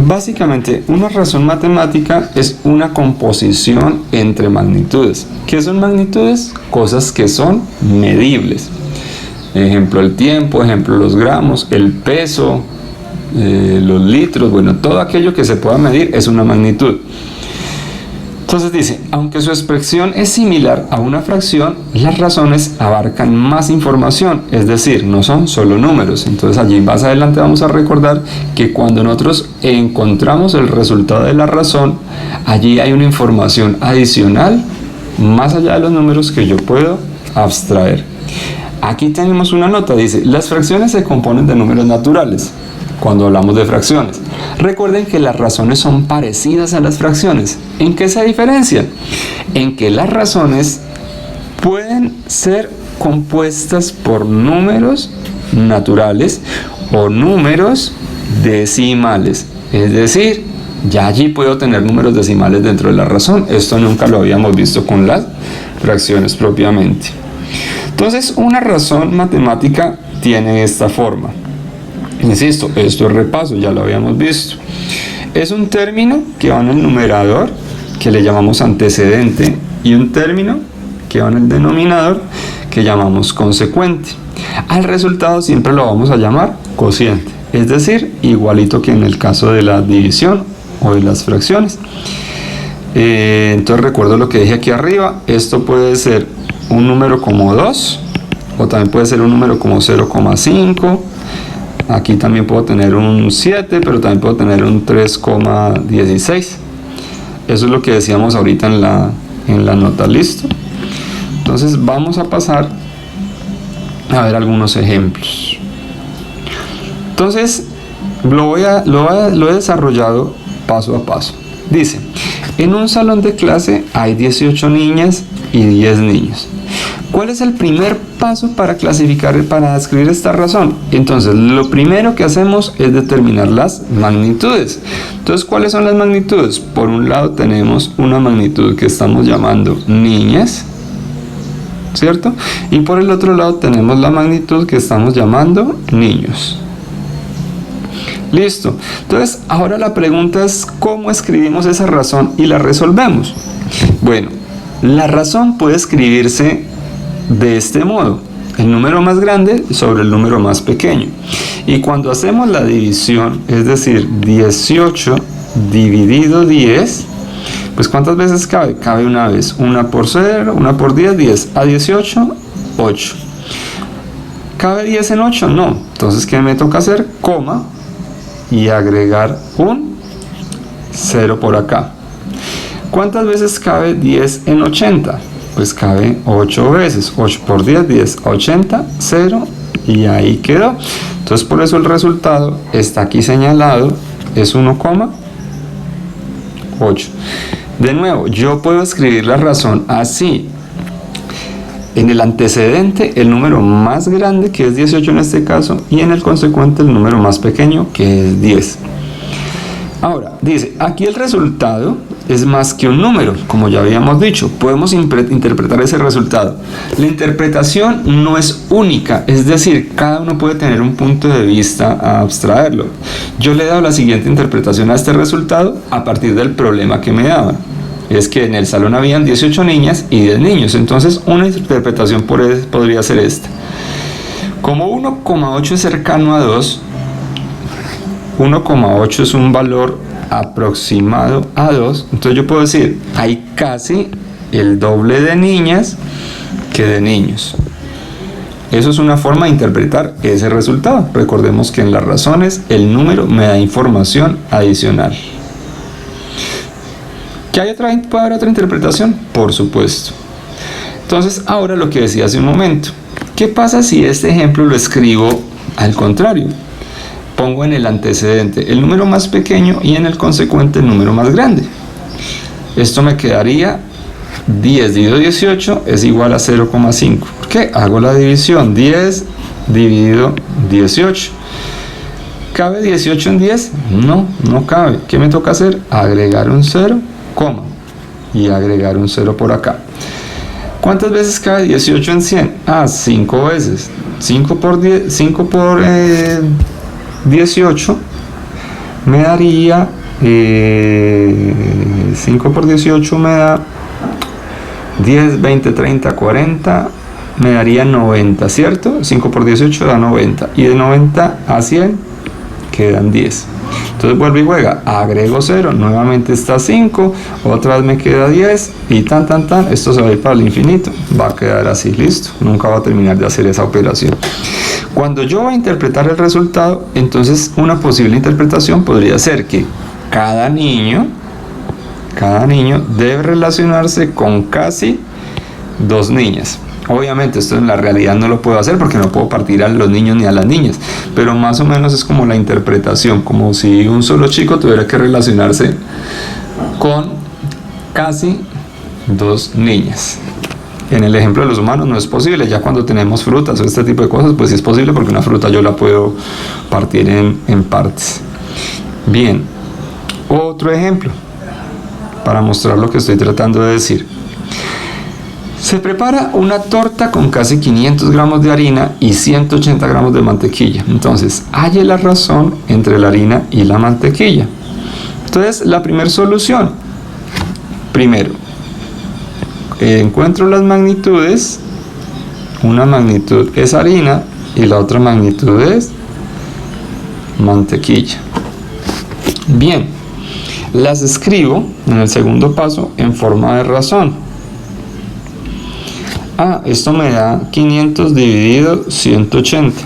Básicamente, una razón matemática es una composición entre magnitudes. ¿Qué son magnitudes? Cosas que son medibles. Ejemplo, el tiempo, ejemplo, los gramos, el peso, los litros, bueno, todo aquello que se pueda medir es una magnitud. Entonces dice, aunque su expresión es similar a una fracción, las razones abarcan más información, es decir, no son solo números. Entonces allí más adelante vamos a recordar que cuando nosotros encontramos el resultado de la razón, allí hay una información adicional más allá de los números que yo puedo abstraer. Aquí tenemos una nota, dice, las fracciones se componen de números naturales. Cuando hablamos de fracciones, recuerden que las razones son parecidas a las fracciones. ¿En qué se diferencian? En que las razones pueden ser compuestas por números naturales o números decimales. Es decir, ya allí puedo tener números decimales dentro de la razón. Esto nunca lo habíamos visto con las fracciones propiamente. Entonces, una razón matemática tiene esta forma. Insisto, esto es repaso, ya lo habíamos visto. Es un término que va en el numerador, que le llamamos antecedente, y un término que va en el denominador, que llamamos consecuente. Al resultado siempre lo vamos a llamar cociente, es decir, igualito que en el caso de la división o de las fracciones. Entonces recuerdo lo que dije aquí arriba, esto puede ser un número como 2, o también puede ser un número como 0,5. Aquí también puedo tener un 7, pero también puedo tener un 3,16. Eso es lo que decíamos ahorita en la nota, ¿listo? Entonces vamos a pasar a ver algunos ejemplos. Entonces lo he desarrollado paso a paso. Dice, en un salón de clase hay 18 niñas y 10 niños. ¿Cuál es el primer paso para describir esta razón? Entonces, lo primero que hacemos es determinar las magnitudes. Entonces, ¿cuáles son las magnitudes? Por un lado tenemos una magnitud que estamos llamando niñas, ¿cierto? Y por el otro lado tenemos la magnitud que estamos llamando niños. Listo. Entonces, ahora la pregunta es ¿cómo escribimos esa razón y la resolvemos? Bueno, la razón puede escribirse de este modo, el número más grande sobre el número más pequeño. Y cuando hacemos la división, es decir, 18 dividido 10, pues ¿cuántas veces cabe? Cabe una vez, una por 0, una por 10, 10. A 18, 8. ¿Cabe 10 en 8? No. Entonces, ¿qué me toca hacer? Coma y agregar un 0 por acá. ¿Cuántas veces cabe 10 en 80? Pues cabe 8 veces, 8 por 10, 10, 80, 0, y ahí quedó. Entonces por eso el resultado está aquí señalado, es 1,8. De nuevo, yo puedo escribir la razón así. En el antecedente, el número más grande, que es 18 en este caso, y en el consecuente, el número más pequeño, que es 10. Ahora, dice, aquí el resultado es más que un número, como ya habíamos dicho, podemos interpretar ese resultado. La interpretación no es única, es decir, cada uno puede tener un punto de vista a abstraerlo. Yo le he dado la siguiente interpretación a este resultado a partir del problema que me daban. Es que en el salón habían 18 niñas y 10 niños, entonces una interpretación podría ser esta. Como 1,8 es cercano a 2, 1,8 es un valor aproximado a 2, entonces yo puedo decir, hay casi el doble de niñas que de niños. Eso es una forma de interpretar ese resultado. Recordemos que en las razones el número me da información adicional. ¿Puede haber otra interpretación? Por supuesto. Entonces, ahora lo que decía hace un momento. ¿Qué pasa si este ejemplo lo escribo al contrario? Pongo en el antecedente el número más pequeño y en el consecuente el número más grande. Esto me quedaría 10 dividido 18 es igual a 0,5. ¿Por qué? Hago la división. 10 dividido 18. ¿Cabe 18 en 10? No, no cabe. ¿Qué me toca hacer? Agregar un 0, coma, y agregar un 0 por acá. ¿Cuántas veces cabe 18 en 100? 5 veces. 5 por 18 me daría 5 por 18 me da 10, 20, 30, 40, me daría 90, ¿cierto? 5 por 18 da 90, y de 90 a 100 quedan 10. Entonces vuelvo y juega, agrego 0, nuevamente está 5, otra vez me queda 10, y esto se va a ir para el infinito, va a quedar así, listo, nunca va a terminar de hacer esa operación. Cuando yo voy a interpretar el resultado, entonces una posible interpretación podría ser que cada niño debe relacionarse con casi 2 niñas. Obviamente esto en la realidad no lo puedo hacer porque no puedo partir a los niños ni a las niñas, pero más o menos es como la interpretación, como si un solo chico tuviera que relacionarse con casi 2 niñas. En el ejemplo de los humanos no es posible, ya cuando tenemos frutas o este tipo de cosas, pues sí es posible porque una fruta yo la puedo partir en partes. Bien, otro ejemplo para mostrar lo que estoy tratando de decir. Se prepara una torta con casi 500 gramos de harina y 180 gramos de mantequilla. Entonces, halle la razón entre la harina y la mantequilla. Entonces, la primera solución. Primero, encuentro las magnitudes. Una magnitud es harina y la otra magnitud es mantequilla. Bien, las escribo en el segundo paso en forma de razón. Esto me da 500 dividido 180.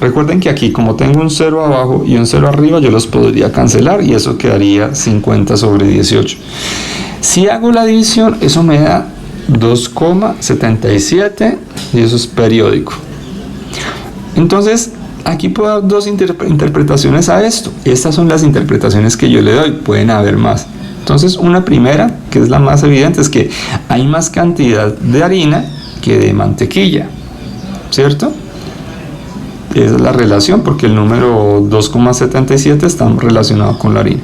Recuerden que aquí, como tengo un 0 abajo y un 0 arriba, yo los podría cancelar y eso quedaría 50 sobre 18. Si hago la división, eso me da 2,77 y eso es periódico. Entonces, aquí puedo dar 2 interpretaciones a esto. Estas son las interpretaciones que yo le doy, pueden haber más. Entonces, una primera, que es la más evidente, es que hay más cantidad de harina que de mantequilla, ¿cierto? Esa es la relación, porque el número 2,77 está relacionado con la harina.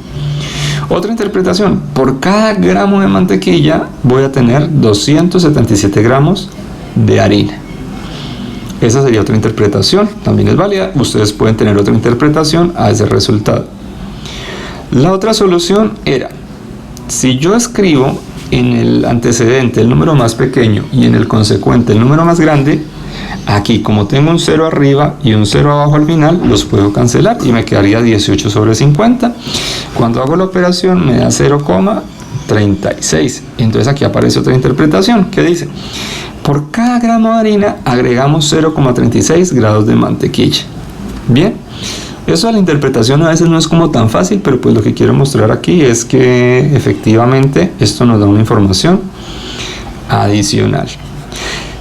Otra interpretación, por cada gramo de mantequilla voy a tener 277 gramos de harina. Esa sería otra interpretación, también es válida. Ustedes pueden tener otra interpretación a ese resultado. La otra solución era, si yo escribo en el antecedente el número más pequeño y en el consecuente el número más grande, aquí como tengo un 0 arriba y un 0 abajo al final, los puedo cancelar y me quedaría 18 sobre 50. Cuando hago la operación me da 0,36. Entonces aquí aparece otra interpretación que dice, por cada gramo de harina agregamos 0,36 grados de mantequilla. Bien, eso de la interpretación a veces no es como tan fácil, pero pues lo que quiero mostrar aquí es que efectivamente esto nos da una información adicional.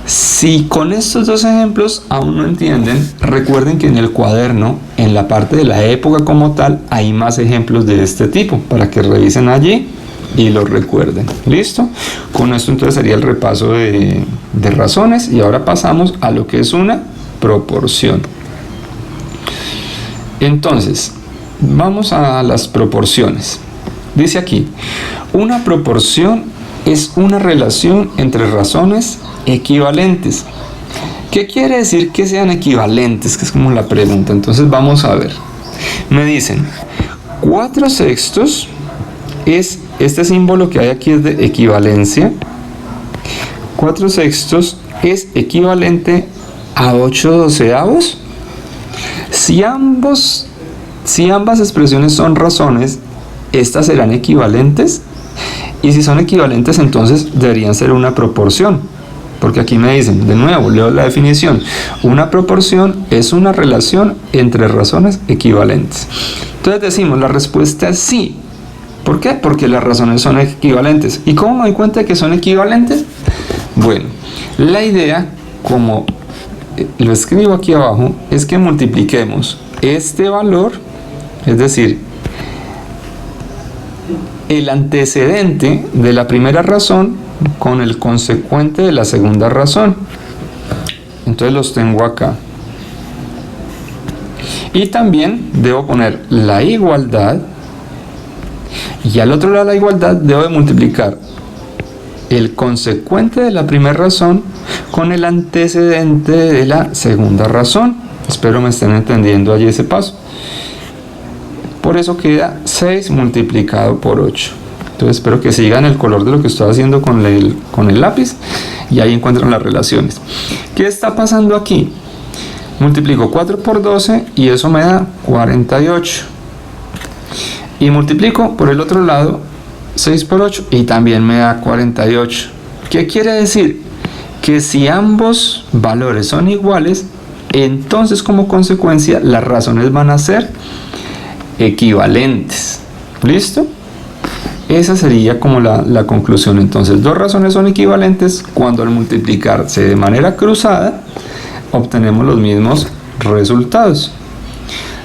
Si con estos 2 ejemplos aún no entienden, recuerden que en el cuaderno, en la parte de la época como tal, hay más ejemplos de este tipo para que revisen allí y lo recuerden. ¿Listo? Con esto entonces sería el repaso de razones y ahora pasamos a lo que es una proporción. Entonces, vamos a las proporciones. Dice aquí, una proporción es una relación entre razones equivalentes. ¿Qué quiere decir que sean equivalentes? Que es como la pregunta. Entonces vamos a ver. Me dicen, 4/6 es, este símbolo que hay aquí es de equivalencia. 4/6 es equivalente a 8/12. Si ambas expresiones son razones, estas serán equivalentes. Y si son equivalentes, entonces deberían ser una proporción. Porque aquí me dicen, de nuevo, leo la definición. Una proporción es una relación entre razones equivalentes. Entonces decimos, la respuesta es sí. ¿Por qué? Porque las razones son equivalentes. ¿Y cómo me doy cuenta de que son equivalentes? Bueno, la idea, como lo escribo aquí abajo, es que multipliquemos este valor, es decir, el antecedente de la primera razón con el consecuente de la segunda razón. Entonces los tengo acá. Y también debo poner la igualdad, y al otro lado de la igualdad debo de multiplicar el consecuente de la primera razón con el antecedente de la segunda razón. Espero me estén entendiendo allí ese paso. Por eso queda 6 multiplicado por 8. Entonces espero que sigan el color de lo que estoy haciendo con el lápiz y ahí encuentran las relaciones. ¿Qué está pasando aquí? Multiplico 4 por 12 y eso me da 48. Y multiplico por el otro lado 6 por 8 y también me da 48. ¿Qué quiere decir? Que si ambos valores son iguales, entonces como consecuencia las razones van a ser equivalentes. ¿Listo? Esa sería como la conclusión. Entonces, dos razones son equivalentes cuando al multiplicarse de manera cruzada obtenemos los mismos resultados.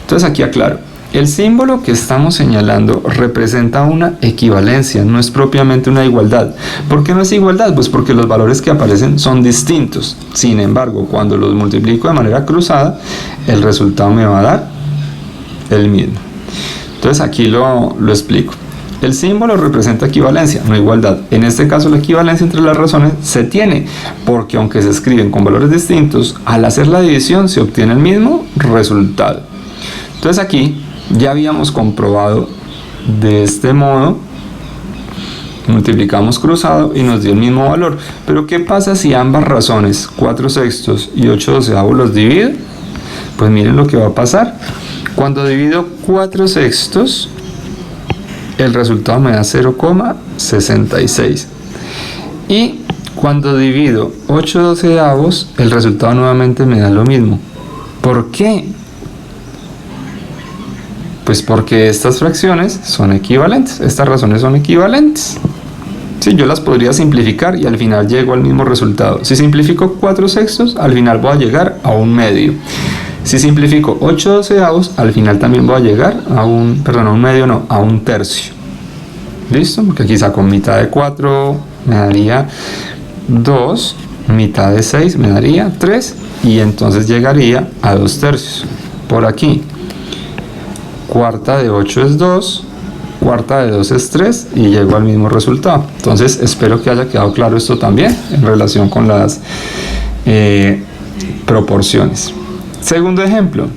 Entonces aquí aclaro, el símbolo que estamos señalando representa una equivalencia, no es propiamente una igualdad. ¿Por qué no es igualdad? Pues porque los valores que aparecen son distintos. Sin embargo, cuando los multiplico de manera cruzada, el resultado me va a dar el mismo. Entonces aquí lo explico. El símbolo representa equivalencia, no igualdad. En este caso la equivalencia entre las razones se tiene, porque aunque se escriben con valores distintos, al hacer la división se obtiene el mismo resultado. Entonces aquí ya habíamos comprobado de este modo, multiplicamos cruzado y nos dio el mismo valor. Pero ¿qué pasa si ambas razones, 4/6 y 8/12 los divido? Pues miren lo que va a pasar. Cuando divido 4/6, el resultado me da 0,66. Y cuando divido 8/12, el resultado nuevamente me da lo mismo. ¿Por qué? Pues porque estas fracciones son equivalentes, estas razones son equivalentes. Sí, yo las podría simplificar y al final llego al mismo resultado. Si simplifico 4/6, al final voy a llegar a un medio. Si simplifico 8/12, al final también voy a llegar a un tercio. ¿Listo? Porque aquí saco mitad de 4, me daría 2, mitad de 6 me daría 3 y entonces llegaría a 2/3. Por aquí, cuarta de 8 es 2, cuarta de 2 es 3 y llego al mismo resultado. Entonces espero que haya quedado claro esto también en relación con las proporciones. Segundo ejemplo,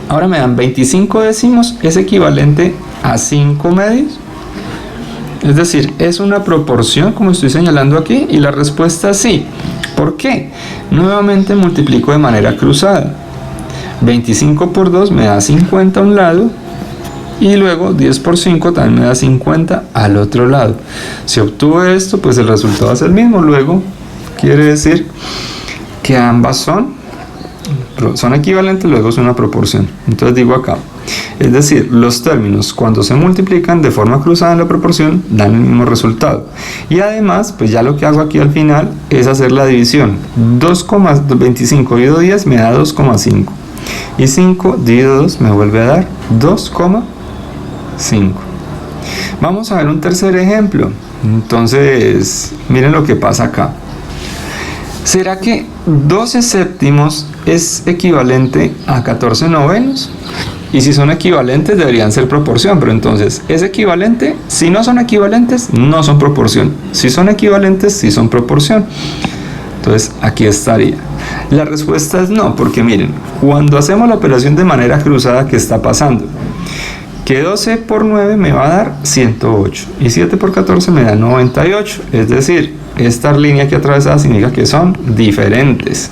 ahora me dan 25 décimos, es equivalente a 5 medios. Es decir, es una proporción como estoy señalando aquí y la respuesta es sí. ¿Por qué? Nuevamente multiplico de manera cruzada. 25 por 2 me da 50 a un lado y luego 10 por 5 también me da 50 al otro lado. Si obtuve esto, pues el resultado es el mismo. Luego quiere decir que ambas son equivalentes, luego es una proporción. Entonces digo acá, es decir, los términos cuando se multiplican de forma cruzada en la proporción dan el mismo resultado. Y además, pues ya lo que hago aquí al final es hacer la división. 2,25 dividido 10 me da 2,5 y 5 dividido 2 me vuelve a dar 2,5. Vamos a ver un tercer ejemplo. Entonces miren lo que pasa acá. ¿Será que 12 séptimos es equivalente a 14 novenos? Y si son equivalentes deberían ser proporción, pero entonces, ¿es equivalente? Si no son equivalentes, no son proporción. Si son equivalentes, sí son proporción. Entonces, aquí estaría. La respuesta es no, porque miren, cuando hacemos la operación de manera cruzada, ¿qué está pasando? Que 12 por 9 me va a dar 108 y 7 por 14 me da 98. Es decir, esta línea aquí atravesada significa que son diferentes.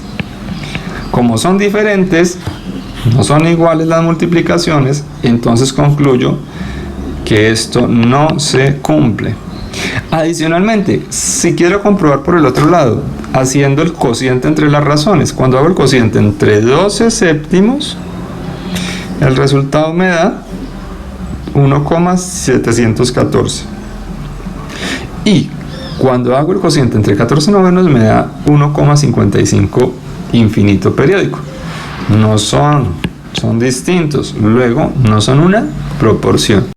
Como son diferentes, no son iguales las multiplicaciones, entonces concluyo que esto no se cumple. Adicionalmente, si quiero comprobar por el otro lado, haciendo el cociente entre las razones, cuando hago el cociente entre 12 séptimos, el resultado me da 1,714. Y cuando hago el cociente entre 14 novenos me da 1,55 infinito periódico. No son distintos, luego no son una proporción.